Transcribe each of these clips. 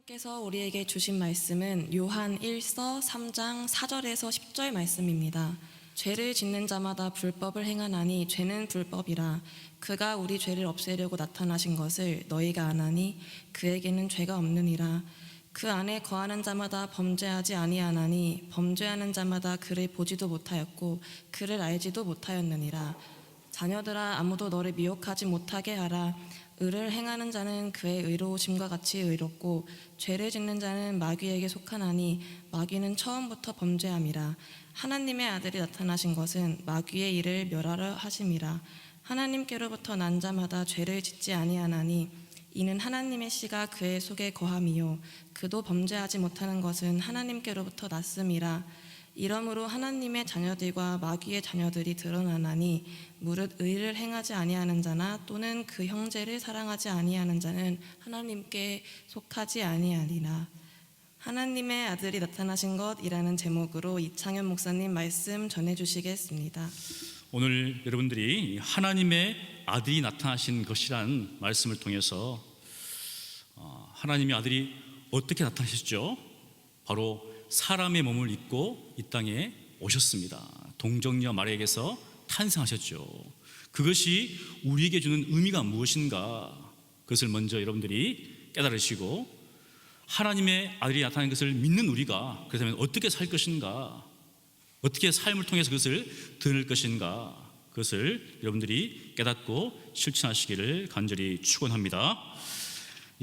께서 우리에게 주신 말씀은 요한 1서 3장 4절에서 10절 말씀입니다. 죄를 짓는 자마다 불법을 행하나니 죄는 불법이라. 그가 우리 죄를 없애려고 나타나신 것을 너희가 아나니 그에게는 죄가 없느니라. 그 안에 거하는 자마다 범죄하지 아니하나니 범죄하는 자마다 그를 보지도 못하였고 그를 알지도 못하였느니라. 자녀들아, 아무도 너를 미혹하지 못하게 하라. 의를 행하는 자는 그의 의로우심과 같이 의롭고 죄를 짓는 자는 마귀에게 속하나니 마귀는 처음부터 범죄함이라. 하나님의 아들이 나타나신 것은 마귀의 일을 멸하려 하심이라. 하나님께로부터 난 자마다 죄를 짓지 아니하나니 이는 하나님의 씨가 그의 속에 거함이요 그도 범죄하지 못하는 것은 하나님께로부터 났음이라. 이러므로 하나님의 자녀들과 마귀의 자녀들이 드러나나니 무릇 의를 행하지 아니하는 자나 또는 그 형제를 사랑하지 아니하는 자는 하나님께 속하지 아니하리라. 하나님의 아들이 나타나신 것이라는 제목으로 이창현 목사님 말씀 전해주시겠습니다. 오늘 여러분들이 하나님의 아들이 나타나신 것이라는 말씀을 통해서 하나님의 아들이 어떻게 나타나셨죠? 바로 사람의 몸을 입고 이 땅에 오셨습니다. 동정녀 마리아에게서 탄생하셨죠. 그것이 우리에게 주는 의미가 무엇인가, 그것을 먼저 여러분들이 깨달으시고 하나님의 아들이 나타난 것을 믿는 우리가 그렇다면 어떻게 살 것인가, 어떻게 삶을 통해서 그것을 드러낼 것인가, 그것을 여러분들이 깨닫고 실천하시기를 간절히 축원합니다.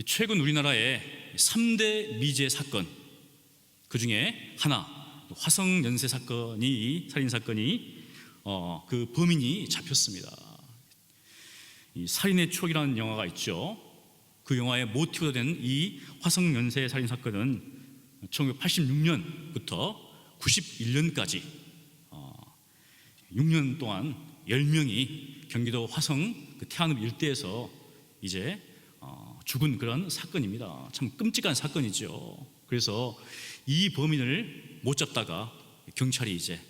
최근 우리나라의 3대 미제 사건, 그 중에 하나, 화성 연쇄 사건이, 살인 사건이 그 범인이 잡혔습니다. 이 살인의 추억이라는 영화가 있죠. 그 영화의 모티브가 된 이 화성 연쇄 살인 사건은 1986년부터 91년까지 6년 동안 10명이 경기도 화성 그 태안읍 일대에서 이제 죽은 그런 사건입니다. 참 끔찍한 사건이죠. 그래서 이 범인을 못 잡다가 경찰이 이제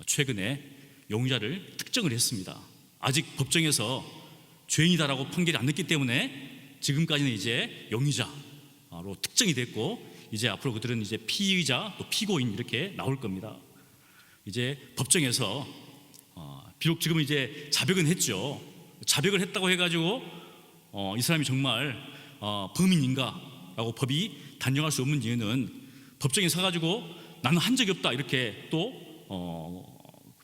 최근에 용의자를 특정을 했습니다. 아직 법정에서 죄인이다라고 판결이 안 났기 때문에 지금까지는 이제 용의자로 특정이 됐고, 이제 앞으로 그들은 이제 피의자 또 피고인 이렇게 나올 겁니다. 이제 법정에서 비록 지금은 이제 자백은 했죠. 자백을 했다고 해가지고 이 사람이 정말 범인인가라고 법이 단정할 수 없는 이유는 법정에 서가지고 나는 한 적이 없다 이렇게 또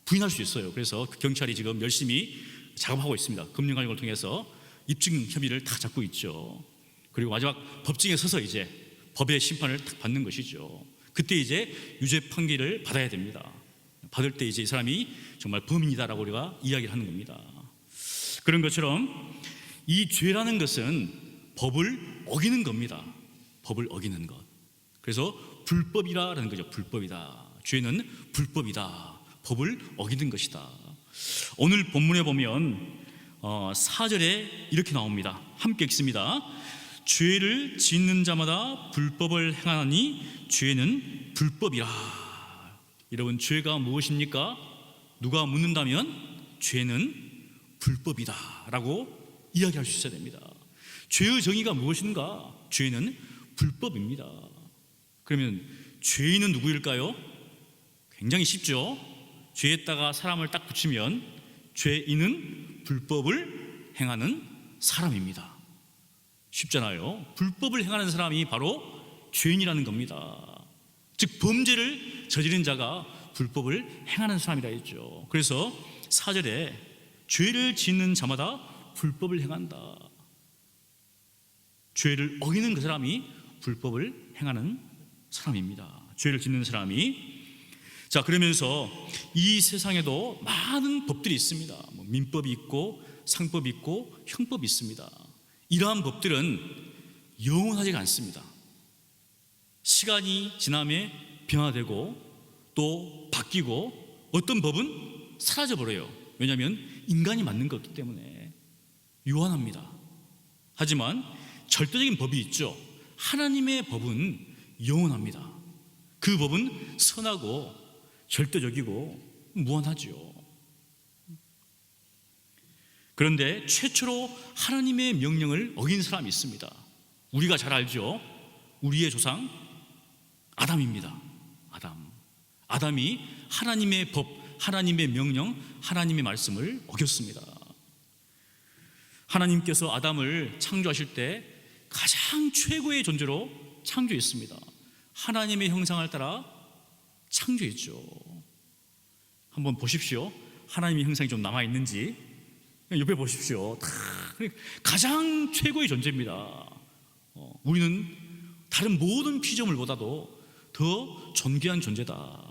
부인할 수 있어요. 그래서 그 경찰이 지금 열심히 작업하고 있습니다. 금융관리를 통해서 입증 혐의를 다 잡고 있죠. 그리고 마지막 법정에 서서 이제 법의 심판을 딱 받는 것이죠. 그때 이제 유죄 판결을 받아야 됩니다. 받을 때 이제 이 사람이 정말 범인이다라고 우리가 이야기를 하는 겁니다. 그런 것처럼 이 죄라는 것은 법을 어기는 겁니다. 법을 어기는 것. 그래서 불법이라는 거죠. 불법이다. 죄는 불법이다. 법을 어기는 것이다. 오늘 본문에 보면 4절에 이렇게 나옵니다. 함께 읽습니다. 죄를 짓는 자마다 불법을 행하니 죄는 불법이라. 여러분, 죄가 무엇입니까? 누가 묻는다면 죄는 불법이다 라고 이야기할 수 있어야 됩니다. 죄의 정의가 무엇인가? 죄는 불법입니다. 그러면 죄인은 누구일까요? 굉장히 쉽죠. 죄에다가 사람을 딱 붙이면 죄인은 불법을 행하는 사람입니다. 쉽잖아요. 불법을 행하는 사람이 바로 죄인이라는 겁니다. 즉 범죄를 저지른 자가 불법을 행하는 사람이라 했죠. 그래서 4절에 죄를 짓는 자마다 불법을 행한다. 죄를 어기는 그 사람이 불법을 행하는 사람입니다. 죄를 짓는 사람이. 자, 그러면서 이 세상에도 많은 법들이 있습니다. 민법이 있고 상법이 있고 형법이 있습니다. 이러한 법들은 영원하지가 않습니다. 시간이 지남에 변화되고 또 바뀌고 어떤 법은 사라져버려요. 왜냐하면 인간이 만든 거기 때문에 유한합니다. 하지만 절대적인 법이 있죠. 하나님의 법은 영원합니다. 그 법은 선하고 절대적이고 무한하죠. 그런데 최초로 하나님의 명령을 어긴 사람이 있습니다. 우리가 잘 알죠. 우리의 조상 아담입니다. 아담이 하나님의 법, 하나님의 명령, 하나님의 말씀을 어겼습니다. 하나님께서 아담을 창조하실 때 가장 최고의 존재로 창조했습니다. 하나님의 형상을 따라 창조했죠. 한번 보십시오. 하나님의 형상이 좀 남아있는지 옆에 보십시오. 다 가장 최고의 존재입니다. 우리는 다른 모든 피조물보다도 더 존귀한 존재다.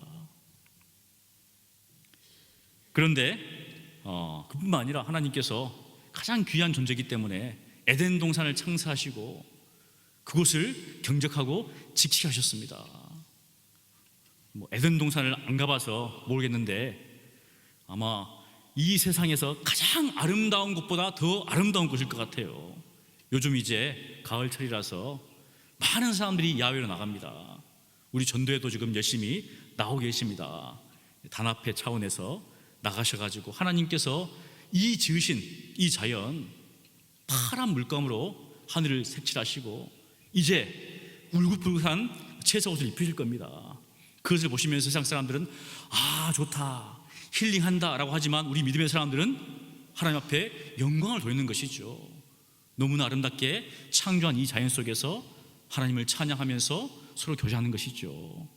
그런데 그뿐만 아니라 하나님께서 가장 귀한 존재이기 때문에 에덴 동산을 창설하시고 그곳을 경작하고 지키게 하셨습니다. 에덴 동산을 안 가봐서 모르겠는데 아마 이 세상에서 가장 아름다운 곳보다 더 아름다운 곳일 것 같아요. 요즘 이제 가을철이라서 많은 사람들이 야외로 나갑니다. 우리 전도에도 지금 열심히 나오고 계십니다. 단합회 차원에서 나가셔가지고 하나님께서 이 지으신 이 자연 파란 물감으로 하늘을 색칠하시고 이제 울긋불긋한 채석옷을 입히실 겁니다. 그것을 보시면서 세상 사람들은 아 좋다 힐링한다 라고 하지만 우리 믿음의 사람들은 하나님 앞에 영광을 돌리는 것이죠. 너무나 아름답게 창조한 이 자연 속에서 하나님을 찬양하면서 서로 교제하는 것이죠.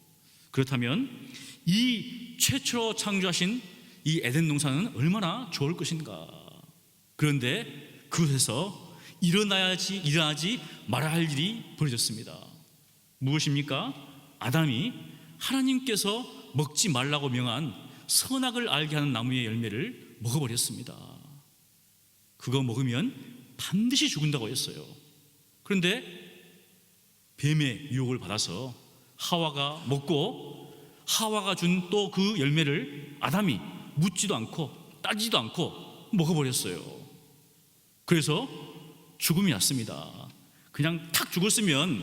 그렇다면 이 최초로 창조하신 이 에덴 동산은 얼마나 좋을 것인가. 그런데 그곳에서 일어나지 말아야 할 일이 벌어졌습니다. 무엇입니까? 아담이 하나님께서 먹지 말라고 명한 선악을 알게 하는 나무의 열매를 먹어버렸습니다. 그거 먹으면 반드시 죽는다고 했어요. 그런데 뱀의 유혹을 받아서 하와가 먹고 하와가 준 또 그 열매를 아담이 묻지도 않고 따지지도 않고 먹어버렸어요. 그래서 죽음이 났습니다. 그냥 탁 죽었으면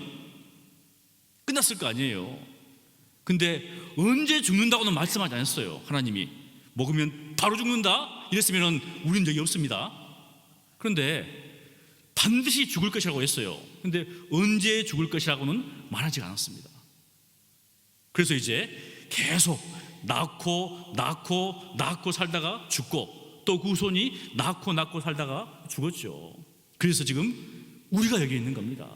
끝났을 거 아니에요. 근데 언제 죽는다고는 말씀하지 않았어요. 하나님이 먹으면 바로 죽는다 이랬으면 우리는 적이 없습니다. 그런데 반드시 죽을 것이라고 했어요. 그런데 언제 죽을 것이라고는 말하지 않았습니다. 그래서 이제 계속 낳고 살다가 죽고 또 그 후손이 낳고 살다가 죽었죠. 그래서 지금 우리가 여기 있는 겁니다.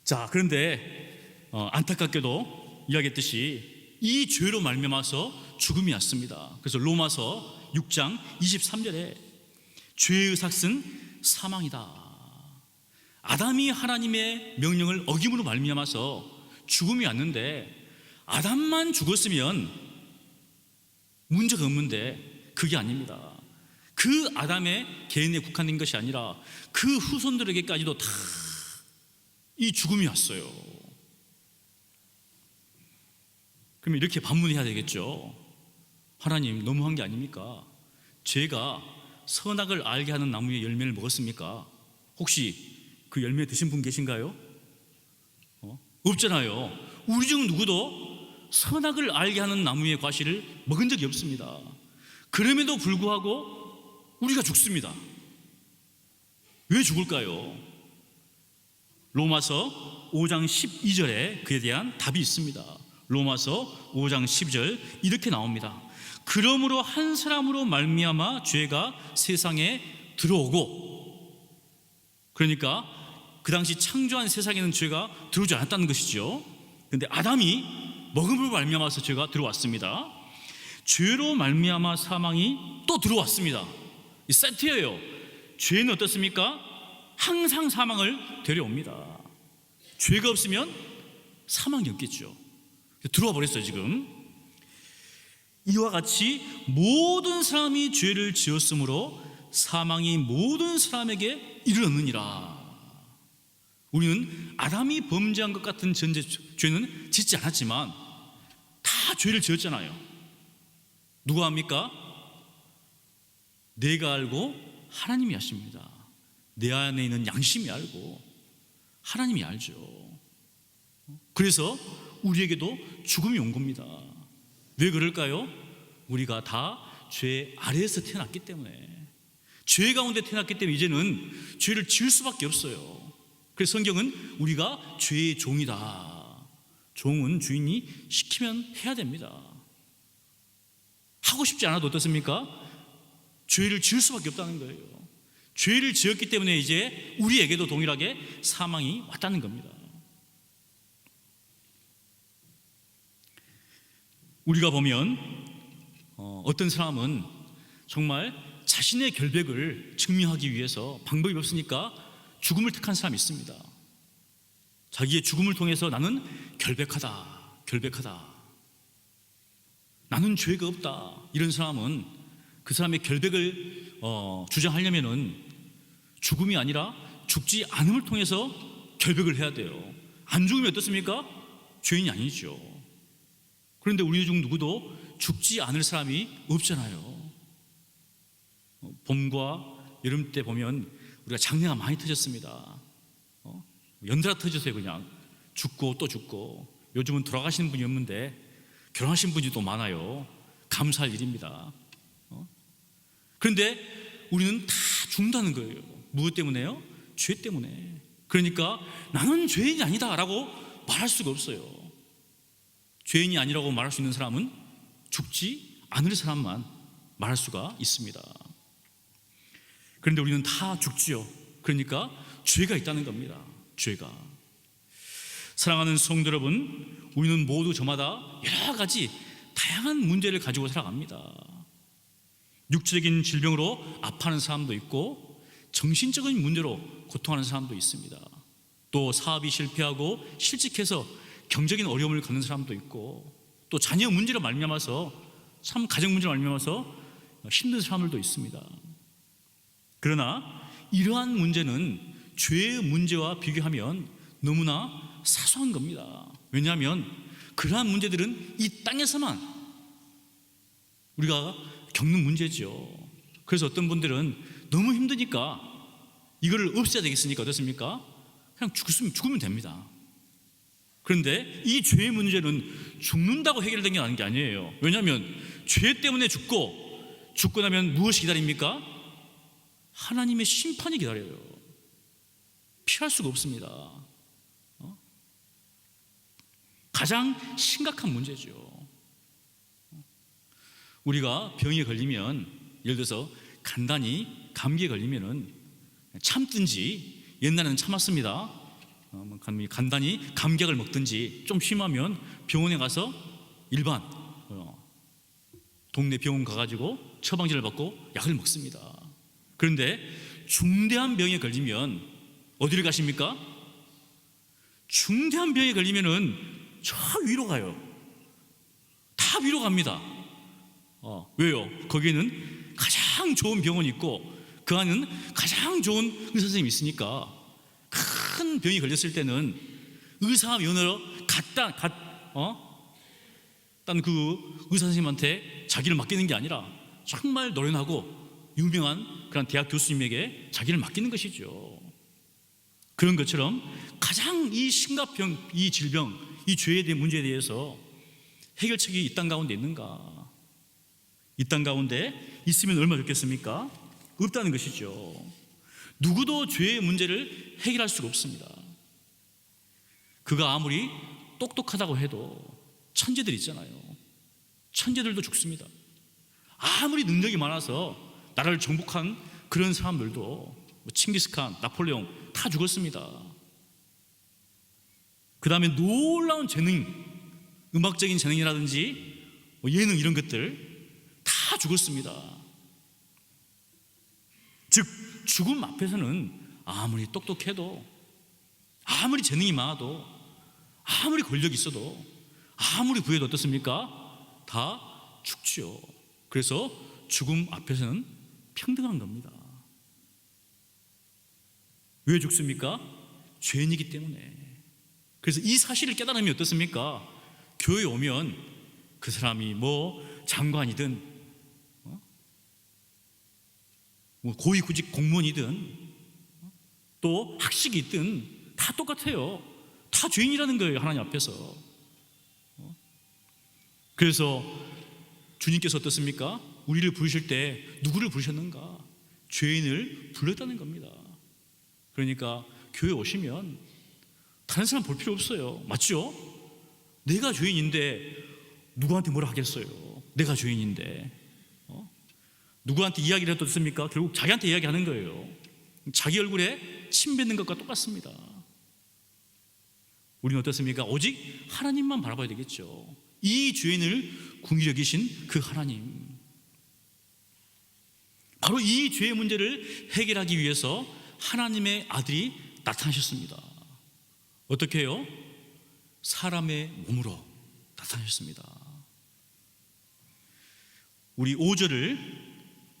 자, 그런데 안타깝게도 이야기했듯이 이 죄로 말미암아서 죽음이 왔습니다. 그래서 로마서 6장 23절에 죄의 삭은 사망이다. 아담이 하나님의 명령을 어김으로 말미암아서 죽음이 왔는데 아담만 죽었으면 문제가 없는데 그게 아닙니다. 그 아담의 개인에 국한된 것이 아니라 그 후손들에게까지도 다 이 죽음이 왔어요. 그러면 이렇게 반문해야 되겠죠. 하나님 너무한 게 아닙니까? 죄가 선악을 알게 하는 나무의 열매를 먹었습니까? 혹시 그 열매 드신 분 계신가요? 없잖아요. 우리 중 누구도 선악을 알게 하는 나무의 과실을 먹은 적이 없습니다. 그럼에도 불구하고 우리가 죽습니다. 왜 죽을까요? 로마서 5장 12절에 그에 대한 답이 있습니다. 로마서 5장 12절 이렇게 나옵니다. 그러므로 한 사람으로 말미암아 죄가 세상에 들어오고, 그러니까 그 당시 창조한 세상에는 죄가 들어오지 않았다는 것이죠. 그런데 아담이 먹음으로 말미암아서 죄가 들어왔습니다. 죄로 말미암아 사망이 또 들어왔습니다. 이 세트예요. 죄는 어떻습니까? 항상 사망을 데려옵니다. 죄가 없으면 사망이 없겠죠. 들어와 버렸어요. 지금 이와 같이 모든 사람이 죄를 지었으므로 사망이 모든 사람에게 이르렀느니라. 우리는 아담이 범죄한 것 같은 죄는 짓지 않았지만 다 죄를 지었잖아요. 누가 합니까? 내가 알고 하나님이 아십니다. 내 안에 있는 양심이 알고 하나님이 알죠. 그래서 우리에게도 죽음이 온 겁니다. 왜 그럴까요? 우리가 다 죄 아래에서 태어났기 때문에, 죄 가운데 태어났기 때문에 이제는 죄를 지을 수밖에 없어요. 그래서 성경은 우리가 죄의 종이다. 종은 주인이 시키면 해야 됩니다. 하고 싶지 않아도 어떻습니까? 죄를 지을 수밖에 없다는 거예요. 죄를 지었기 때문에 이제 우리에게도 동일하게 사망이 왔다는 겁니다. 우리가 보면 어떤 사람은 정말 자신의 결백을 증명하기 위해서 방법이 없으니까 죽음을 택한 사람이 있습니다. 자기의 죽음을 통해서 나는 결백하다, 나는 죄가 없다. 이런 사람은 그 사람의 결백을 주장하려면은 죽음이 아니라 죽지 않음을 통해서 결백을 해야 돼요. 안 죽으면 어떻습니까? 죄인이 아니죠. 그런데 우리 중 누구도 죽지 않을 사람이 없잖아요. 봄과 여름 때 보면 우리가 장례가 많이 터졌습니다. 연달아 터졌어요. 그냥 죽고 또 죽고. 요즘은 돌아가시는 분이 없는데 결혼하신 분이 또 많아요. 감사할 일입니다. 그런데 우리는 다 죽는다는 거예요. 무엇 때문에요? 죄 때문에. 그러니까 나는 죄인이 아니다 라고 말할 수가 없어요. 죄인이 아니라고 말할 수 있는 사람은 죽지 않을 사람만 말할 수가 있습니다. 그런데 우리는 다 죽지요. 그러니까 죄가 있다는 겁니다. 죄가. 사랑하는 성도 여러분, 우리는 모두 저마다 여러 가지 다양한 문제를 가지고 살아갑니다. 육체적인 질병으로 아파하는 사람도 있고 정신적인 문제로 고통하는 사람도 있습니다. 또 사업이 실패하고 실직해서 경제적인 어려움을 겪는 사람도 있고 또 자녀 문제로 말미암아서 참 가정 문제로 말미암아서 힘든 사람들도 있습니다. 그러나 이러한 문제는 죄의 문제와 비교하면 너무나 사소한 겁니다. 왜냐하면 그러한 문제들은 이 땅에서만 우리가 겪는 문제죠. 그래서 어떤 분들은 너무 힘드니까 이거를 없애야 되겠으니까 어떻습니까? 그냥 죽으면 됩니다. 그런데 이 죄의 문제는 죽는다고 해결된 게 아닌 게 아니에요. 왜냐하면 죄 때문에 죽고 나면 무엇이 기다립니까? 하나님의 심판이 기다려요. 피할 수가 없습니다. 가장 심각한 문제죠. 우리가 병에 걸리면 예를 들어서 간단히 감기에 걸리면은 참든지 옛날에는 참았습니다. 간단히 감기약을 먹든지 좀 심하면 병원에 가서 일반 동네 병원 가가지고 처방전을 받고 약을 먹습니다. 그런데 중대한 병에 걸리면 어디를 가십니까? 중대한 병에 걸리면은 저 위로 가요. 다 위로 갑니다. 왜요? 거기에는 가장 좋은 병원이 있고 그 안에는 가장 좋은 의사 선생님이 있으니까 큰 병이 걸렸을 때는 의사 면허로 딴 그 의사 선생님한테 자기를 맡기는 게 아니라 정말 노련하고 유명한 그런 대학 교수님에게 자기를 맡기는 것이죠. 그런 것처럼 가장 이 심각병, 이 질병, 이 죄에 대한 문제에 대해서 해결책이 이 땅 가운데 있는가? 이 땅 가운데 있으면 얼마나 좋겠습니까? 없다는 것이죠. 누구도 죄의 문제를 해결할 수가 없습니다. 그가 아무리 똑똑하다고 해도 천재들 있잖아요. 천재들도 죽습니다. 아무리 능력이 많아서 나라를 정복한 그런 사람들도 칭기스칸, 나폴레옹 다 죽었습니다. 그 다음에 놀라운 재능, 음악적인 재능이라든지 예능 이런 것들 다 죽었습니다. 즉 죽음 앞에서는 아무리 똑똑해도 아무리 재능이 많아도 아무리 권력이 있어도 아무리 부해도 어떻습니까? 다 죽죠. 그래서 죽음 앞에서는 평등한 겁니다. 왜 죽습니까? 죄인이기 때문에. 그래서 이 사실을 깨달으면 어떻습니까? 교회에 오면 그 사람이 장관이든 고위구직 공무원이든 또 학식이 있든 다 똑같아요. 다 죄인이라는 거예요. 하나님 앞에서. 그래서 주님께서 어떻습니까? 우리를 부르실 때 누구를 부르셨는가? 죄인을 불렀다는 겁니다. 그러니까 교회 오시면 다른 사람 볼 필요 없어요. 맞죠? 내가 죄인인데 누구한테 뭐라 하겠어요? 내가 죄인인데 누구한테 이야기를 해도 듣습니까? 결국 자기한테 이야기하는 거예요. 자기 얼굴에 침 뱉는 것과 똑같습니다. 우리는 어떻습니까? 오직 하나님만 바라봐야 되겠죠. 이 죄인을 긍휼히 여기신 그 하나님, 바로 이 죄의 문제를 해결하기 위해서 하나님의 아들이 나타나셨습니다. 어떻게 해요? 사람의 몸으로 나타나셨습니다. 우리 5절을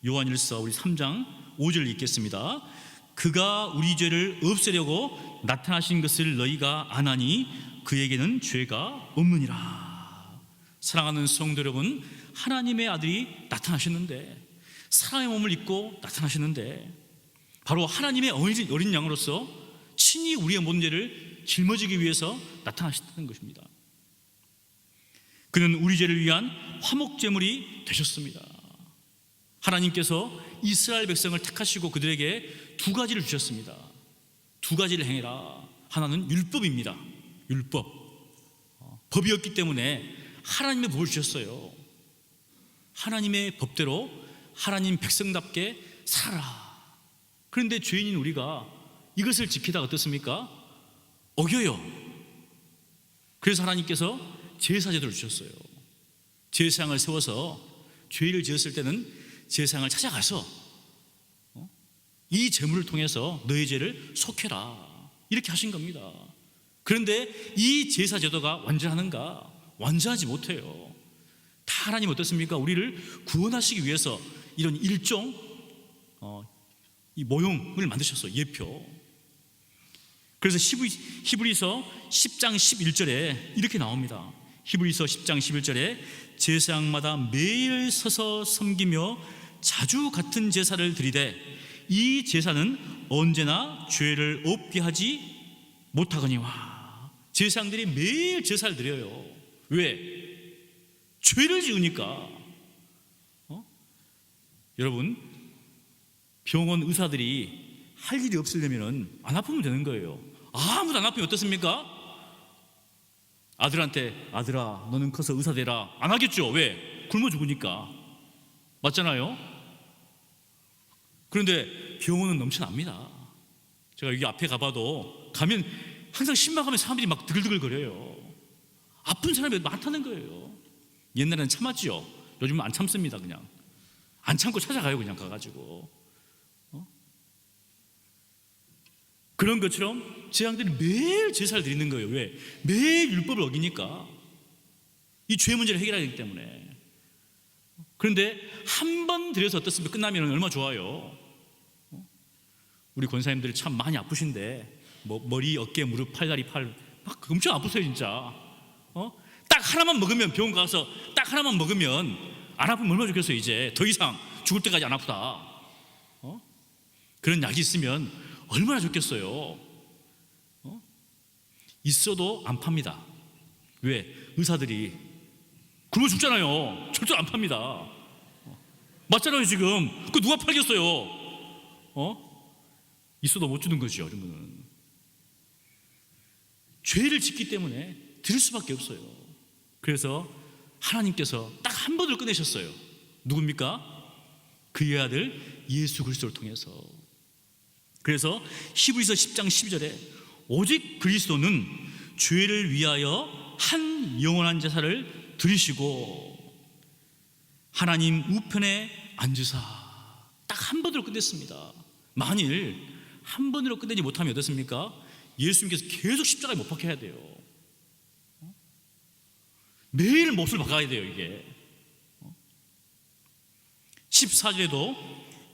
요한일서 우리 3장 5절 읽겠습니다. 그가 우리 죄를 없애려고 나타나신 것을 너희가 아나니 그에게는 죄가 없느니라. 사랑하는 성도 여러분, 하나님의 아들이 나타나셨는데, 사람의 몸을 입고 나타나셨는데, 바로 하나님의 어린 양으로서 친히 우리의 모든 죄를 짊어지기 위해서 나타나셨다는 것입니다. 그는 우리 죄를 위한 화목제물이 되셨습니다. 하나님께서 이스라엘 백성을 택하시고 그들에게 두 가지를 주셨습니다. 두 가지를 행해라. 하나는 율법입니다. 율법. 법이었기 때문에 하나님의 법을 주셨어요. 하나님의 법대로 하나님 백성답게 살아라. 그런데 죄인인 우리가 이것을 지키다가 어떻습니까? 어겨요. 그래서 하나님께서 제사제도를 주셨어요. 제사장을 세워서 죄를 지었을 때는 제사장을 찾아가서 이 제물을 통해서 너의 죄를 속해라, 이렇게 하신 겁니다. 그런데 이 제사제도가 완전하는가? 완전하지 못해요. 다 하나님 어떻습니까? 우리를 구원하시기 위해서 이런 일종 이 모형을 만드셨어요. 예표. 그래서 히브리서 10장 11절에 이렇게 나옵니다. 히브리서 10장 11절에 제사장마다 매일 서서 섬기며 자주 같은 제사를 드리되 이 제사는 언제나 죄를 없게 하지 못하거니와. 제사장들이 매일 제사를 드려요. 왜? 죄를 지으니까. 여러분, 병원 의사들이 할 일이 없으려면 안 아프면 되는 거예요. 아무도 안 아프면 어떻습니까? 아들한테 아들아 너는 커서 의사 되라 안 하겠죠. 왜? 굶어 죽으니까. 맞잖아요. 그런데 병원은 넘쳐납니다. 제가 여기 앞에 가봐도 가면 항상 신방하면 사람들이 막 드글드글거려요. 아픈 사람이 많다는 거예요. 옛날에는 참았지요. 요즘은 안 참습니다. 그냥 안 참고 찾아가요. 그냥 가가지고. 그런 것처럼 제사장들이 매일 제사를 드리는 거예요. 왜? 매일 율법을 어기니까. 이 죄 문제를 해결하기 때문에. 그런데 한 번 드려서 어떻습니까? 끝나면 얼마나 좋아요. 우리 권사님들이 참 많이 아프신데 머리, 어깨, 무릎, 팔다리, 팔 막 엄청 아프세요 진짜. 딱 하나만 먹으면, 병원 가서 딱 하나만 먹으면 안 아프면 얼마나 좋겠어요. 이제 더 이상 죽을 때까지 안 아프다. 그런 약이 있으면 얼마나 좋겠어요. 있어도 안 팝니다. 왜? 의사들이 굶어 죽잖아요. 절대 안 팝니다. 맞잖아요. 지금 그 누가 팔겠어요? 있어도 못 주는 거죠. 여러분은 죄를 짓기 때문에 드릴 수밖에 없어요. 그래서 하나님께서 딱 한 번을 꺼내셨어요. 누굽니까? 그의 아들 예수 그리스도를 통해서. 그래서 히브리서 10장 12절에 오직 그리스도는 죄를 위하여 한 영원한 제사를 드리시고 하나님 우편에 앉으사. 딱 한 번으로 끝냈습니다. 만일 한 번으로 끝내지 못하면 어떻습니까? 예수님께서 계속 십자가에 못 박혀야 돼요. 매일 몫을 박아야 돼요. 이게 14절에도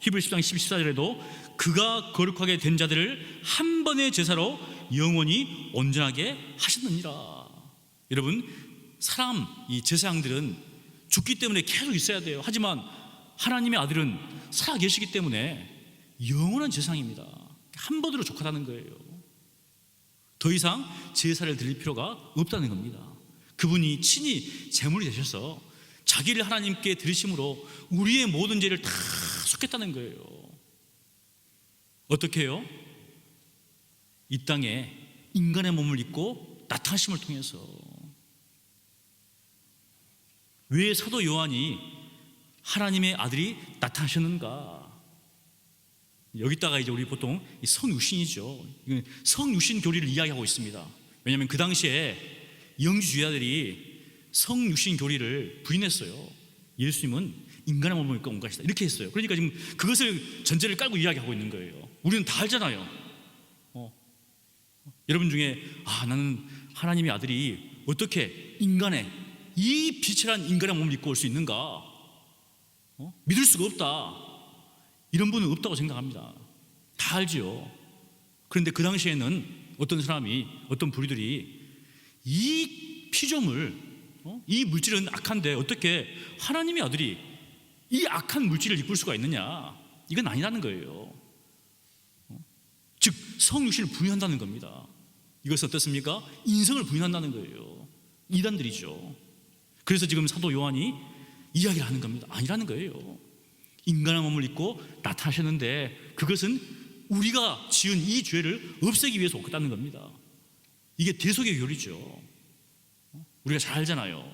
히브리 10장 14절에도 그가 거룩하게 된 자들을 한 번의 제사로 영원히 온전하게 하셨느니라. 여러분, 사람 이 제사장들은 죽기 때문에 계속 있어야 돼요. 하지만 하나님의 아들은 살아 계시기 때문에 영원한 제사장입니다. 한 번으로 족하다는 거예요. 더 이상 제사를 드릴 필요가 없다는 겁니다. 그분이 친히 제물이 되셔서 자기를 하나님께 드리심으로 우리의 모든 죄를 다 속했다는 거예요. 어떻게 해요? 이 땅에 인간의 몸을 입고 나타나심을 통해서. 왜 사도 요한이 하나님의 아들이 나타나셨는가? 여기다가 이제 우리 보통 성육신이죠. 성육신 교리를 이야기하고 있습니다. 왜냐하면 그 당시에 영주주의자들이 성육신 교리를 부인했어요. 예수님은 인간의 몸을 입고 온 것이다, 이렇게 했어요. 그러니까 지금 그것을 전제를 깔고 이야기하고 있는 거예요. 우리는 다 알잖아요. 여러분 중에 나는 하나님의 아들이 어떻게 인간의 이 비천한 인간의 몸을 입고 올 수 있는가? 믿을 수가 없다, 이런 분은 없다고 생각합니다. 다 알지요. 그런데 그 당시에는 어떤 사람이, 어떤 부류들이 이 피조물, 이 물질은 악한데 어떻게 하나님의 아들이 이 악한 물질을 이끌 수가 있느냐, 이건 아니라는 거예요. 즉 성육신을 부인한다는 겁니다. 이것은 어떻습니까? 인성을 부인한다는 거예요. 이단들이죠. 그래서 지금 사도 요한이 이야기를 하는 겁니다. 아니라는 거예요. 인간의 몸을 입고 나타나셨는데 그것은 우리가 지은 이 죄를 없애기 위해서 오셨다는 겁니다. 이게 대속의 교리죠. 우리가 잘 알잖아요.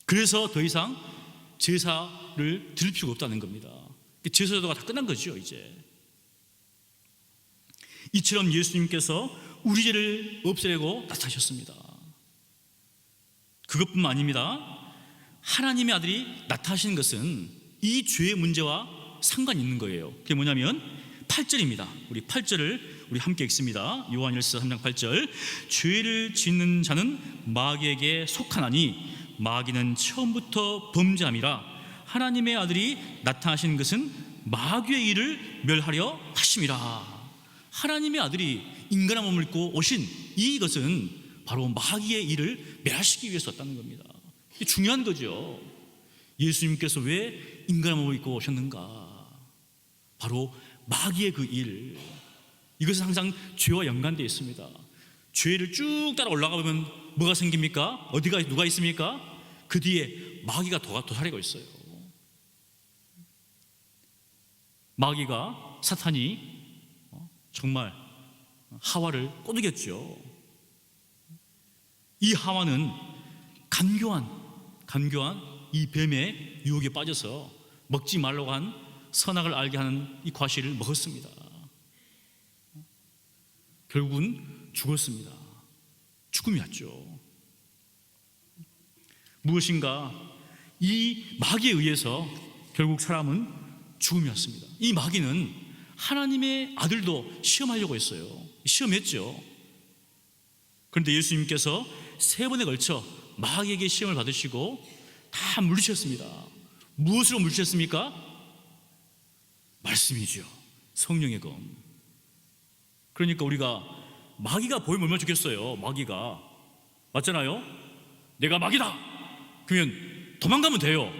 그래서 더 이상 제사를 드릴 필요가 없다는 겁니다. 제사제도가 다 끝난 거죠, 이제. 이처럼 예수님께서 우리 죄를 없애려고 나타나셨습니다. 그것뿐만 아닙니다. 하나님의 아들이 나타나신 것은 이 죄의 문제와 상관이 있는 거예요. 그게 뭐냐면 8절입니다. 우리 8절을 우리 함께 읽습니다. 요한일서 3장 8절. 죄를 짓는 자는 마귀에게 속하나니 마귀는 처음부터 범죄함이라 하나님의 아들이 나타나신 것은 마귀의 일을 멸하려 하심이라. 하나님의 아들이 인간의 몸을 입고 오신 이것은 바로 마귀의 일을 멸하시기 위해서 왔다는 겁니다. 이게 중요한 거죠. 예수님께서 왜 인간의 몸을 입고 오셨는가? 바로 마귀의 그 일, 이것은 항상 죄와 연관되어 있습니다. 죄를 쭉 따라 올라가 보면 뭐가 생깁니까? 어디가 누가 있습니까? 그 뒤에 마귀가 도사리고 있어요. 마귀가, 사탄이 정말 하와를 꼬드겼죠. 이 하와는 간교한 이 뱀의 유혹에 빠져서 먹지 말라고 한 선악을 알게 하는 이 과실을 먹었습니다. 결국은 죽었습니다. 죽음이 왔죠. 무엇인가 이 마귀에 의해서 결국 사람은 죽음이 왔습니다. 이 마귀는 하나님의 아들도 시험하려고 했어요. 시험했죠. 그런데 예수님께서 3번에 걸쳐 마귀에게 시험을 받으시고 다 물리셨습니다. 무엇으로 물리셨습니까? 말씀이죠. 성령의 검. 그러니까 우리가 마귀가 보이면 얼마나 좋겠어요. 마귀가, 맞잖아요. 내가 마귀다 그러면 도망가면 돼요.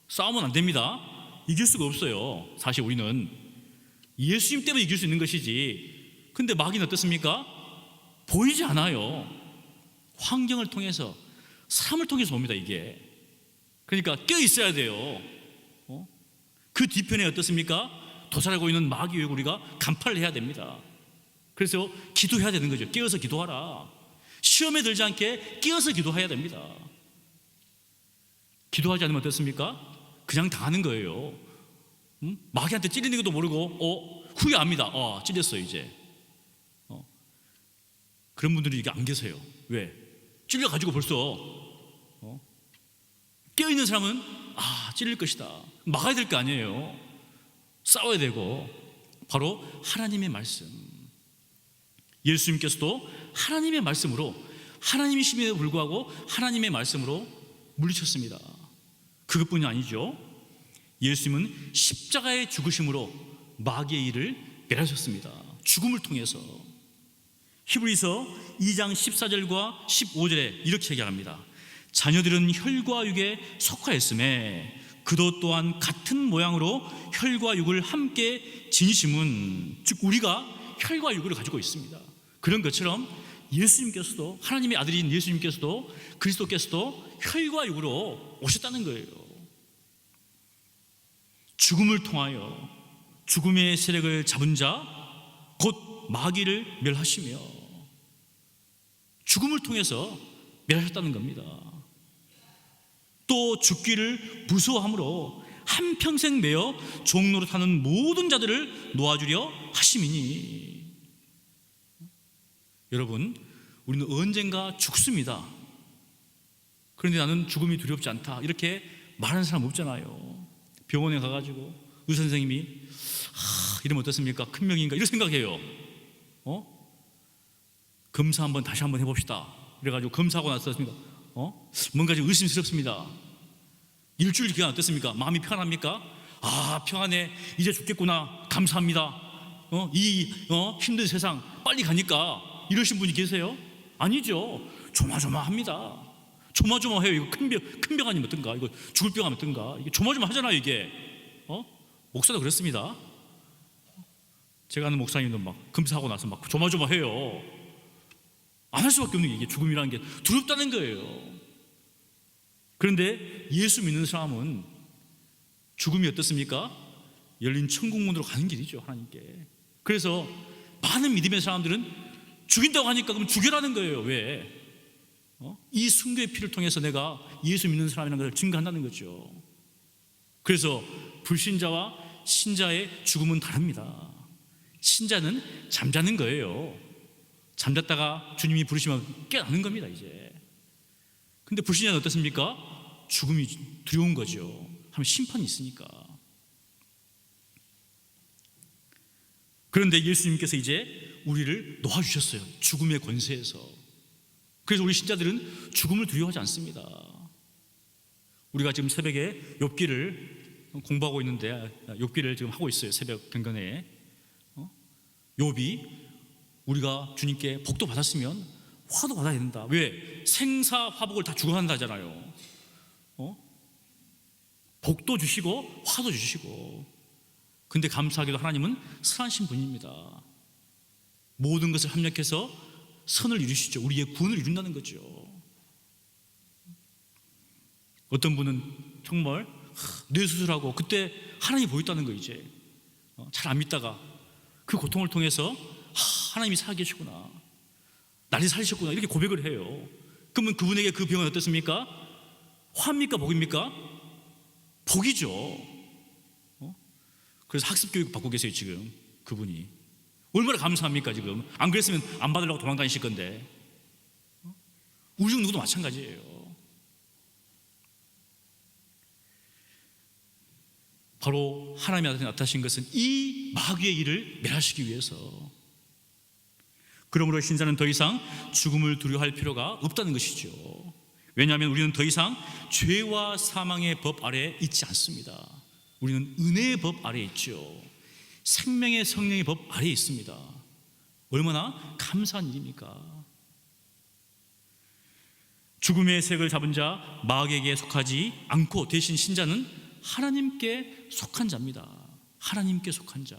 싸우면 안 됩니다. 이길 수가 없어요. 사실 우리는 예수님 때문에 이길 수 있는 것이지. 근데 마귀는 어떻습니까? 보이지 않아요. 환경을 통해서, 사람을 통해서 옵니다, 이게. 그러니까 껴 있어야 돼요. 그 뒤편에 어떻습니까? 도사리고 있는 마귀 외에 우리가 간파를 해야 됩니다. 그래서 기도해야 되는 거죠. 깨어서 기도하라. 시험에 들지 않게 깨어서 기도해야 됩니다. 기도하지 않으면 어떻습니까? 그냥 당하는 거예요. 마귀한테 찔리는 것도 모르고 후회합니다. 찔렸어요 이제. 그런 분들이 이게 안 계세요. 왜? 찔려가지고 벌써 깨어있는 사람은 찔릴 것이다, 막아야 될 거 아니에요. 싸워야 되고. 바로 하나님의 말씀. 예수님께서도 하나님의 말씀으로, 하나님이심에도 불구하고 하나님의 말씀으로 물리쳤습니다. 그것뿐이 아니죠. 예수님은 십자가의 죽으심으로 마귀의 일을 멸하셨습니다. 죽음을 통해서. 히브리서 2장 14절과 15절에 이렇게 얘기합니다. 자녀들은 혈과 육에 속하였음에 그도 또한 같은 모양으로 혈과 육을 함께 지니심은, 즉 우리가 혈과 육을 가지고 있습니다. 그런 것처럼 예수님께서도, 하나님의 아들인 예수님께서도, 그리스도께서도 혈과 육으로 오셨다는 거예요. 죽음을 통하여 죽음의 세력을 잡은 자, 곧 마귀를 멸하시며 죽음을 통해서 멸하셨다는 겁니다. 또 죽기를 무서워함으로 한평생 매여 종노릇하는 모든 자들을 놓아주려 하심이니. 여러분, 우리는 언젠가 죽습니다. 그런데 나는 죽음이 두렵지 않다, 이렇게 말하는 사람 없잖아요. 병원에 가가지고 의사 선생님이 이러면 어떻습니까? 큰 병인가? 이런 생각해요. 검사 다시 한번 해봅시다. 그래가지고 검사하고 나서습니까? 뭔가 좀 의심스럽습니다. 일주일 기간 어떻습니까? 마음이 편합니까? 평안해, 이제 죽겠구나, 감사합니다. 힘든 세상 빨리 가니까, 이러신 분이 계세요? 아니죠. 조마조마합니다. 조마조마해요. 이거 큰 병 아니면 어떤가? 이거 죽을 병 아니면 어떤가? 이게 조마조마하잖아요, 이게. 목사도 그렇습니다. 제가 아는 목사님도 막 검사하고 나서 막 조마조마해요. 안 할 수밖에 없는 게, 이게 죽음이라는 게 두렵다는 거예요. 그런데 예수 믿는 사람은 죽음이 어떻습니까? 열린 천국문으로 가는 길이죠, 하나님께. 그래서 많은 믿음의 사람들은 죽인다고 하니까 그럼 죽여라는 거예요. 왜? 이 순교의 피를 통해서 내가 예수 믿는 사람이라는 것을 증거한다는 거죠. 그래서 불신자와 신자의 죽음은 다릅니다. 신자는 잠자는 거예요. 잠잤다가 주님이 부르시면 깨어나는 겁니다, 이제. 근데 불신자는 어떻습니까? 죽음이 두려운 거죠. 하면 심판이 있으니까. 그런데 예수님께서 이제 우리를 놓아주셨어요, 죽음의 권세에서. 그래서 우리 신자들은 죽음을 두려워하지 않습니다. 우리가 지금 새벽에 욥기를 공부하고 있는데, 욥기를 지금 하고 있어요, 새벽 경건에. 욥이 우리가 주님께 복도 받았으면 화도 받아야 된다. 왜? 생사 화복을 다 주고 한다잖아요. 복도 주시고 화도 주시고. 근데 감사하게도 하나님은 선하신 분입니다. 모든 것을 합력해서 선을 이루시죠. 우리의 구원을 이룬다는 거죠. 어떤 분은 정말 뇌수술하고 그때 하나님이 보였다는 거, 이제 잘 안 믿다가 그 고통을 통해서 하나님이 살아계시구나, 나를 살리셨구나, 이렇게 고백을 해요. 그러면 그분에게 그 병은 어떻습니까? 화입니까? 복입니까? 복이죠. 그래서 학습교육 받고 계세요, 지금 그분이. 얼마나 감사합니까? 지금 안 그랬으면 안 받으려고 도망다니실 건데. 우리 중 누구도 마찬가지예요. 바로 하나님이 나타나신 것은 이 마귀의 일을 멸하시기 위해서. 그러므로 신자는 더 이상 죽음을 두려워할 필요가 없다는 것이죠. 왜냐하면 우리는 더 이상 죄와 사망의 법 아래에 있지 않습니다. 우리는 은혜의 법 아래에 있죠. 생명의 성령의 법 아래에 있습니다. 얼마나 감사한 일입니까? 죽음의 색을 잡은 자 마귀에게 속하지 않고 대신 신자는 하나님께 속한 자입니다. 하나님께 속한 자,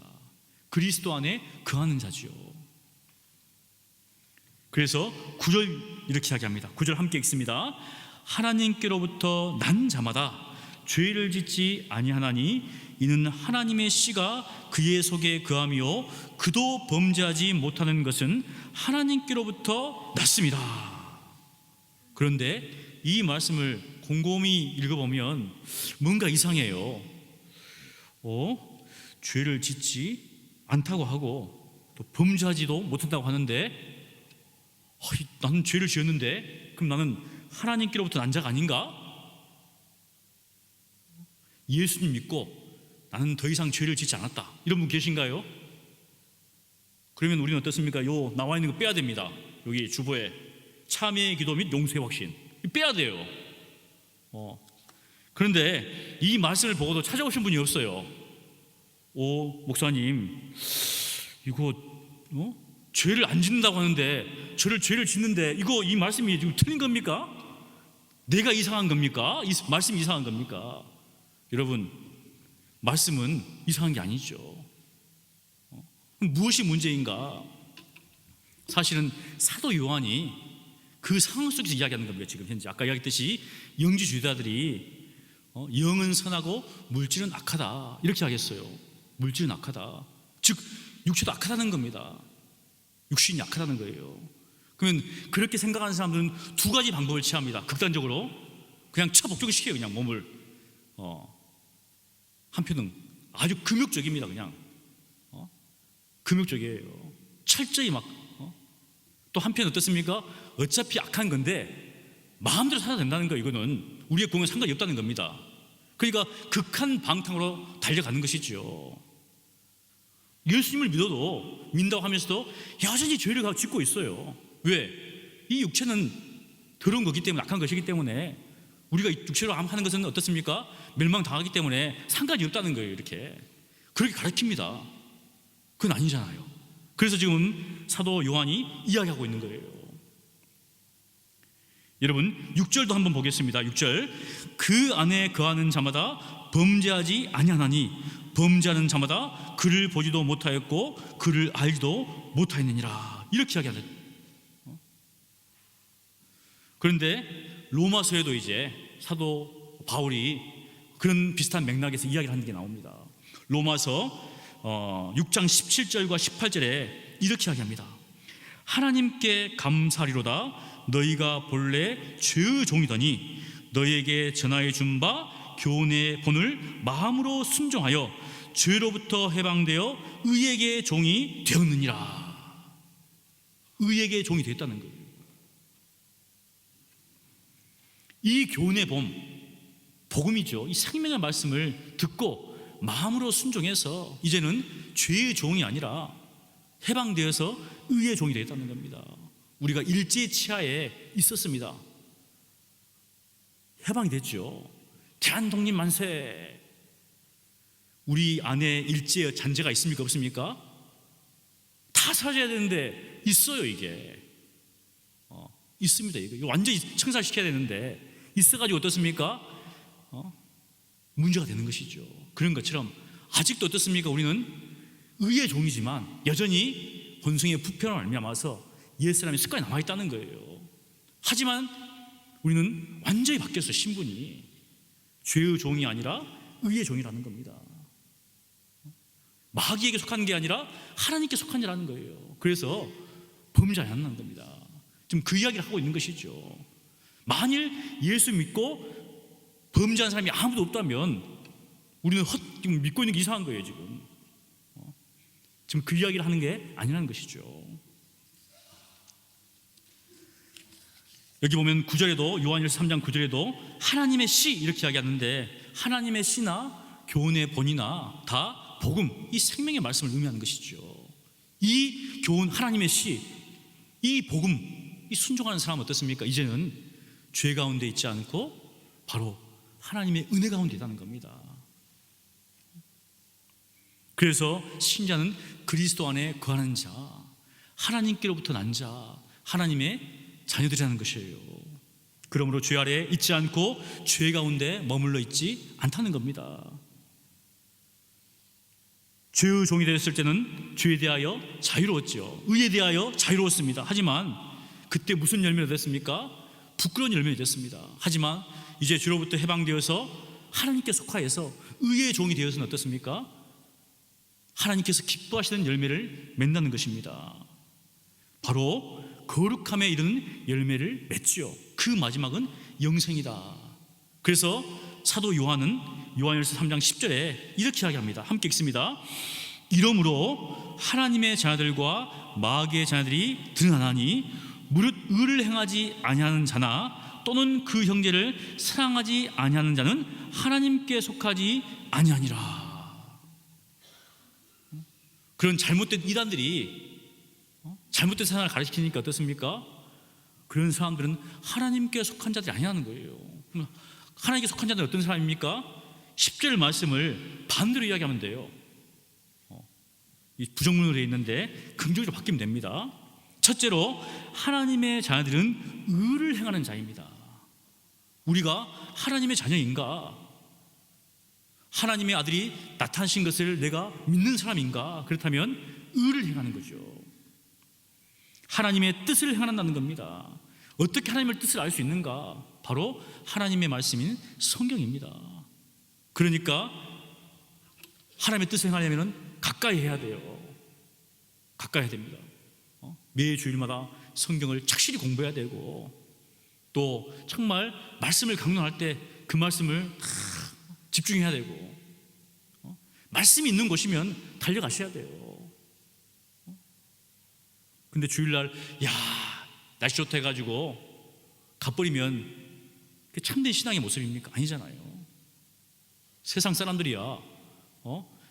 그리스도 안에 거하는 자지요. 그래서 9절 이렇게 이야기합니다. 9절 함께 읽습니다. 하나님께로부터 난 자마다 죄를 짓지 아니하나니 이는 하나님의 씨가 그의 속에 거함이요 그도 범죄하지 못하는 것은 하나님께로부터 났습니다. 그런데 이 말씀을 곰곰이 읽어보면 뭔가 이상해요. 죄를 짓지 않다고 하고 또 범죄하지도 못한다고 하는데, 나는 죄를 지었는데 그럼 나는 하나님께로부터 난 자가 아닌가? 예수님 믿고 나는 더 이상 죄를 짓지 않았다, 이런 분 계신가요? 그러면 우리는 어떻습니까? 요 나와 있는 거 빼야 됩니다. 여기 주보에 참회의 기도 및 용서의 확신 빼야 돼요. 그런데 이 말씀을 보고도 찾아오신 분이 없어요. 목사님, 이거 죄를 안 짓는다고 하는데 죄를 짓는데 이 말씀이 지금 틀린 겁니까? 내가 이상한 겁니까? 이 말씀이 이상한 겁니까? 여러분, 말씀은 이상한 게 아니죠. 무엇이 문제인가? 사실은 사도 요한이 그 상황 속에서 이야기하는 겁니다. 지금 현재 아까 이야기했듯이 영지주의자들이 영은 선하고 물질은 악하다, 이렇게 하겠어요. 물질은 악하다, 즉 육체도 악하다는 겁니다. 육신이 약하다는 거예요. 그러면 그렇게 생각하는 사람들은 두 가지 방법을 취합니다. 극단적으로 그냥 처복종시켜요. 그냥 몸을 한편은 아주 금욕적입니다. 그냥 금욕적이에요. 철저히 막 또 한편 어떻습니까? 어차피 악한 건데 마음대로 살아도 된다는 거, 이거는 우리의 공에 상관이 없다는 겁니다. 그러니까 극한 방탕으로 달려가는 것이죠. 예수님을 믿는다고 하면서도 여전히 죄를 짓고 있어요. 왜? 이 육체는 더러운 거기 때문에, 악한 것이기 때문에, 우리가 육체로 하는 것은 어떻습니까? 멸망당하기 때문에 상관이 없다는 거예요. 이렇게 그렇게 가르칩니다. 그건 아니잖아요. 그래서 지금 사도 요한이 이야기하고 있는 거예요. 여러분 6절도 한번 보겠습니다. 6절, 그 안에 거하는 자마다 범죄하지 아니하나니 범죄하는 자마다 그를 보지도 못하였고 그를 알지도 못하였느니라. 이렇게 이야기하죠. 그런데 로마서에도 이제 사도 바울이 그런 비슷한 맥락에서 이야기를 하는 게 나옵니다. 로마서 6장 17절과 18절에 이렇게 이야기합니다. 하나님께 감사하리로다. 너희가 본래 죄의 종이더니 너희에게 전하여 준 바 교훈의 본을 마음으로 순종하여 죄로부터 해방되어 의에게 종이 되었느니라. 의에게 종이 되었다는 거예요. 이 교훈의 본, 복음이죠. 이 생명의 말씀을 듣고 마음으로 순종해서 이제는 죄의 종이 아니라 해방되어서 의의 종이 되었다는 겁니다. 우리가 일제 치하에 있었습니다. 해방이 됐죠. 대한독립 만세. 우리 안에 일제의 잔재가 있습니까? 없습니까? 다 사라져야 되는데 있어요. 이게 있습니다. 이거 완전히 청산시켜야 되는데 있어가지고 어떻습니까? 문제가 되는 것이죠. 그런 것처럼 아직도 어떻습니까? 우리는 의의 종이지만 여전히 본성의 부패로 말미암아서 옛사람의 습관이 남아있다는 거예요. 하지만 우리는 완전히 바뀌었어요. 신분이 죄의 종이 아니라 의의 종이라는 겁니다. 마귀에게 속한 게 아니라 하나님께 속한 자라는 거예요. 그래서 범죄하지 않는 겁니다. 지금 그 이야기를 하고 있는 것이죠. 만일 예수 믿고 범죄한 사람이 아무도 없다면 우리는 지금 믿고 있는 게 이상한 거예요. 지금 그 이야기를 하는 게 아니라는 것이죠. 여기 보면 9절에도, 요한일서 3장 9절에도 하나님의 씨 이렇게 이야기하는데, 하나님의 씨나 교훈의 본이나 다 복음, 이 생명의 말씀을 의미하는 것이죠. 이 교훈, 하나님의 씨, 이 복음, 이 순종하는 사람은 어떻습니까? 이제는 죄 가운데 있지 않고 바로 하나님의 은혜 가운데 있다는 겁니다. 그래서 신자는 그리스도 안에 거하는 자, 하나님께로부터 난 자, 하나님의 자녀들이라는 것이에요. 그러므로 죄 아래에 있지 않고 죄 가운데 머물러 있지 않다는 겁니다. 죄의 종이 되었을 때는 죄에 대하여 자유로웠죠. 의에 대하여 자유로웠습니다. 하지만 그때 무슨 열매가 됐습니까? 부끄러운 열매가 됐습니다. 하지만 이제 죄로부터 해방되어서 하나님께 속하여서 의의 종이 되어서는 어떻습니까? 하나님께서 기뻐하시는 열매를 맺는 것입니다. 바로 거룩함에 이르는 열매를 맺지요. 그 마지막은 영생이다. 그래서 사도 요한은 요한일서 3장 10절에 이렇게 이야기합니다. 함께 읽습니다. 이러므로 하나님의 자녀들과 마귀의 자녀들이 드러나니 무릇 의를 행하지 아니하는 자나 또는 그 형제를 사랑하지 아니하는 자는 하나님께 속하지 아니하니라. 그런 잘못된 이단들이 잘못된 사람을 가르치니까 어떻습니까? 그런 사람들은 하나님께 속한 자들이 아니라는 거예요. 하나님께 속한 자들은 어떤 사람입니까? 10절 말씀을 반대로 이야기하면 돼요. 이 부정문으로 되어 있는데 긍정으로 바뀌면 됩니다. 첫째로 하나님의 자녀들은 의를 행하는 자입니다. 우리가 하나님의 자녀인가? 하나님의 아들이 나타나신 것을 내가 믿는 사람인가? 그렇다면 의를 행하는 거죠. 하나님의 뜻을 행한다는 겁니다. 어떻게 하나님의 뜻을 알 수 있는가? 바로 하나님의 말씀인 성경입니다. 그러니까 하나님의 뜻을 행하려면 가까이 해야 돼요. 가까이 해야 됩니다. 매 주일마다 성경을 착실히 공부해야 되고, 또 정말 말씀을 강론할 때 그 말씀을 다 집중해야 되고, 말씀이 있는 곳이면 달려가셔야 돼요. 근데 주일날 날씨 좋다 해가지고 가버리면 그게 참된 신앙의 모습입니까? 아니잖아요. 세상 사람들이야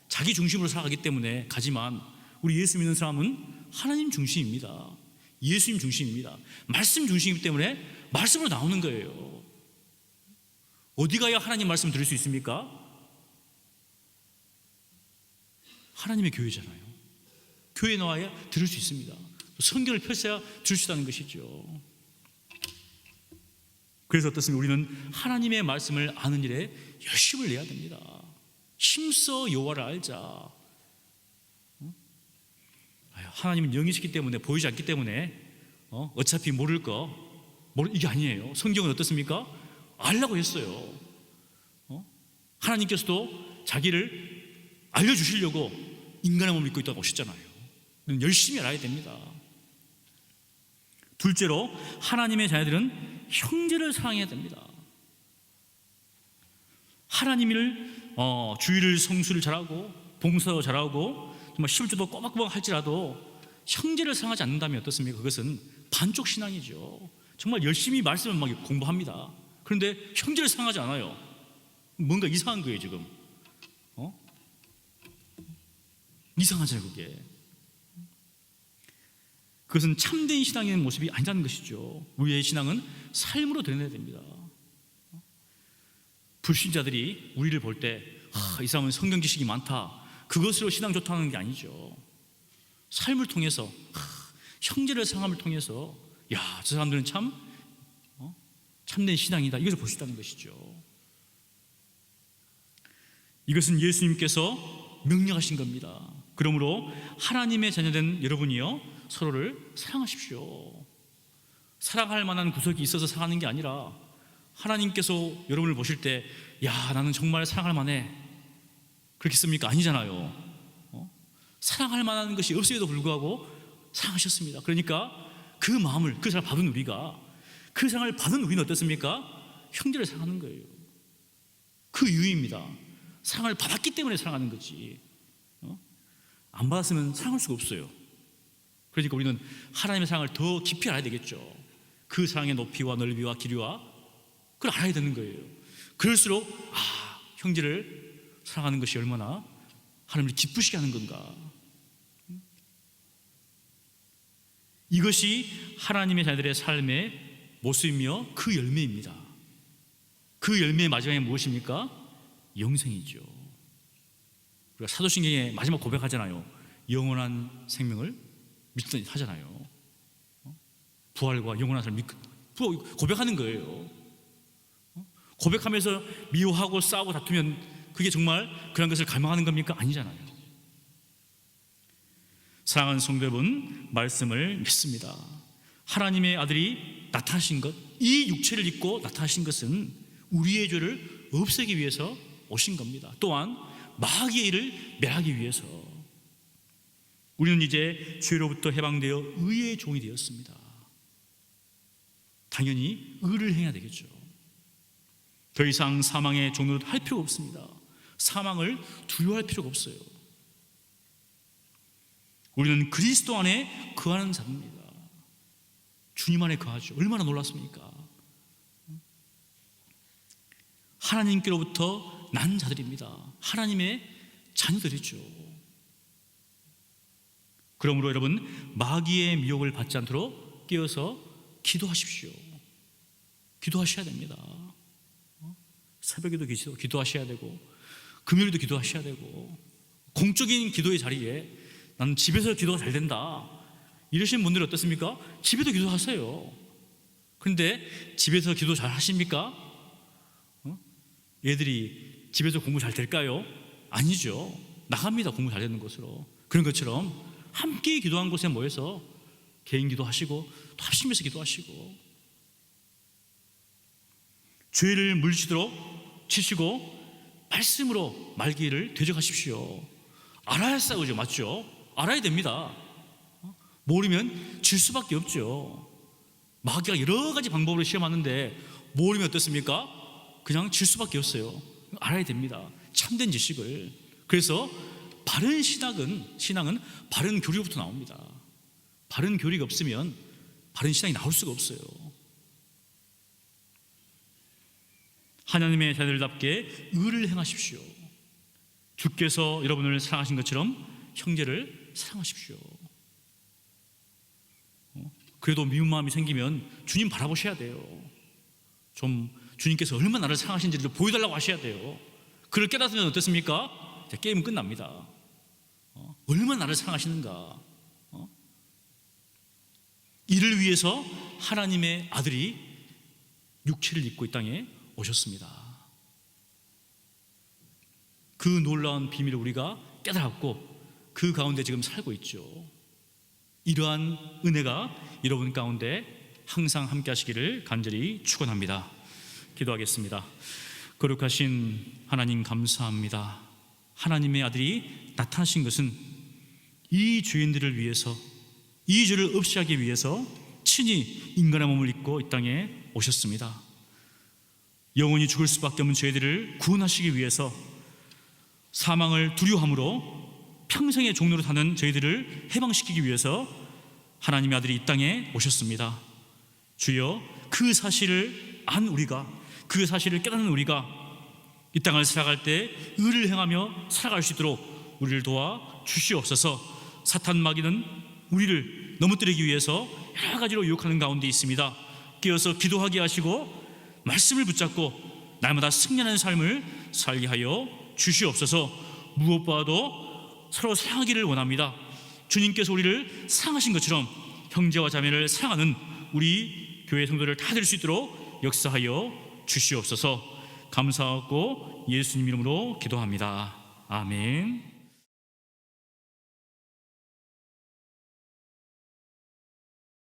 자기 중심으로 살아가기 때문에 가지만, 우리 예수 믿는 사람은 하나님 중심입니다. 예수님 중심입니다. 말씀 중심이기 때문에 말씀으로 나오는 거예요. 어디 가야 하나님 말씀 들을 수 있습니까? 하나님의 교회잖아요. 교회에 나와야 들을 수 있습니다. 성경을 펼쳐야 들을 수 있다는 것이죠. 그래서 어떻습니까? 우리는 하나님의 말씀을 아는 일에 열심을 내야 됩니다. 힘써 여호와를 알자. 하나님은 영이시기 때문에, 보이지 않기 때문에 어차피 모를 이게 아니에요. 성경은 어떻습니까? 알라고 했어요. 하나님께서도 자기를 알려주시려고 인간의 몸을 입고 있다고 하셨잖아요. 열심히 알아야 됩니다. 둘째로, 하나님의 자녀들은 형제를 사랑해야 됩니다. 하나님을 주일을 성수를 잘하고 봉사도 잘하고 정말 11조도 꼬박꼬박 할지라도 형제를 사랑하지 않는다면 어떻습니까? 그것은 반쪽 신앙이죠. 정말 열심히 말씀을 막 공부합니다. 그런데 형제를 사랑하지 않아요. 뭔가 이상한 거예요 지금. 이상하잖아요 그게. 그것은 참된 신앙의 모습이 아니라는 것이죠. 우리의 신앙은 삶으로 드러내야 됩니다. 불신자들이 우리를 볼 때 이 사람은 성경 지식이 많다, 그것으로 신앙 좋다는 게 아니죠. 삶을 통해서, 형제를 사랑함을 통해서 저 사람들은 참된 신앙이다, 이것을 볼 수 있다는 것이죠. 이것은 예수님께서 명령하신 겁니다. 그러므로 하나님의 자녀된 여러분이요, 서로를 사랑하십시오. 사랑할 만한 구석이 있어서 사랑하는 게 아니라, 하나님께서 여러분을 보실 때 나는 정말 사랑할 만해, 그렇겠습니까? 아니잖아요. 사랑할 만한 것이 없어도 불구하고 사랑하셨습니다. 그러니까 그 마음을, 그 사랑을 받은 우리가, 그 사랑을 받은 우리는 어떻습니까? 형제를 사랑하는 거예요. 그 이유입니다. 사랑을 받았기 때문에 사랑하는 거지, 안 받았으면 사랑할 수가 없어요. 그러니까 우리는 하나님의 사랑을 더 깊이 알아야 되겠죠. 그 사랑의 높이와 넓이와 길이와 그걸 알아야 되는 거예요. 그럴수록 형제를 사랑하는 것이 얼마나 하나님을 기쁘시게 하는 건가. 이것이 하나님의 자녀들의 삶의 모습이며 그 열매입니다. 그 열매의 마지막에 무엇입니까? 영생이죠. 우리가 사도신경에 마지막 고백하잖아요. 영원한 생명을 믿다 하잖아요. 부활과 영원한 삶을 고백하는 거예요. 고백하면서 미워하고 싸우고 다투면 그게 정말 그런 것을 갈망하는 겁니까? 아니잖아요. 사랑하는 성도 여러분, 말씀을 믿습니다. 하나님의 아들이 나타나신 것, 이 육체를 입고 나타나신 것은 우리의 죄를 없애기 위해서 오신 겁니다. 또한 마귀의 일을 멸하기 위해서. 우리는 이제 죄로부터 해방되어 의의 종이 되었습니다. 당연히 의를 해야 되겠죠. 더 이상 사망의 종로를 할 필요가 없습니다. 사망을 두려워할 필요가 없어요. 우리는 그리스도 안에 거하는 자입니다. 주님 안에 거하죠. 얼마나 놀랐습니까? 하나님께로부터 난 자들입니다. 하나님의 자녀들이죠. 그러므로 여러분, 마귀의 미혹을 받지 않도록 깨어서 기도하십시오. 기도하셔야 됩니다. 새벽에도 기도하셔야 되고, 금요일도 기도하셔야 되고, 공적인 기도의 자리에 나는 집에서 기도가 잘 된다 이러시는 분들은 어떻습니까? 집에도 기도하세요. 그런데 집에서 기도 잘 하십니까? 얘들이 집에서 공부 잘 될까요? 아니죠. 나갑니다. 공부 잘 되는 곳으로. 그런 것처럼 함께 기도한 곳에 모여서 개인 기도하시고 또 합심해서 기도하시고, 죄를 물리치도록 치시고 말씀으로 말기를 되져가십시오. 알아야 싸우죠. 맞죠? 알아야 됩니다. 모르면 질 수밖에 없죠. 마귀가 여러 가지 방법으로 시험하는데 모르면 어떻습니까? 그냥 질 수밖에 없어요. 알아야 됩니다. 참된 지식을. 그래서 바른 신앙은 바른 교리로부터 나옵니다. 바른 교리가 없으면 바른 신앙이 나올 수가 없어요. 하나님의 자녀들답게 의를 행하십시오. 주께서 여러분을 사랑하신 것처럼 형제를 사랑하십시오. 그래도 미운 마음이 생기면 주님 바라보셔야 돼요. 좀 주님께서 얼마나 나를 사랑하신지를 보여달라고 하셔야 돼요. 그걸 깨닫으면 어떻습니까? 게임은 끝납니다. 얼마나 나를 사랑하시는가. 이를 위해서 하나님의 아들이 육체를 입고 이 땅에 오셨습니다. 그 놀라운 비밀을 우리가 깨달았고 그 가운데 지금 살고 있죠. 이러한 은혜가 여러분 가운데 항상 함께 하시기를 간절히 축원합니다. 기도하겠습니다. 거룩하신 하나님 감사합니다. 하나님의 아들이 나타나신 것은 이 죄인들을 위해서, 이 죄를 없이 하기 위해서 친히 인간의 몸을 입고 이 땅에 오셨습니다. 영원히 죽을 수밖에 없는 죄들을 구원하시기 위해서 사망을 두려워함으로 평생의 종로로 사는 저희들을 해방시키기 위해서 하나님의 아들이 이 땅에 오셨습니다. 주여, 그 사실을 안 우리가, 그 사실을 깨닫는 우리가 이 땅을 살아갈 때 의를 행하며 살아갈 수 있도록 우리를 도와 주시옵소서. 사탄 마귀는 우리를 넘어뜨리기 위해서 여러 가지로 유혹하는 가운데 있습니다. 깨어서 기도하게 하시고 말씀을 붙잡고 날마다 승리하는 삶을 살게 하여 주시옵소서. 무엇보다도 서로 사랑하기를 원합니다. 주님께서 우리를 사랑하신 것처럼 형제와 자매를 사랑하는 우리 교회 성도를 다 될 수 있도록 역사하여 주시옵소서. 감사하고 예수님 이름으로 기도합니다. 아멘.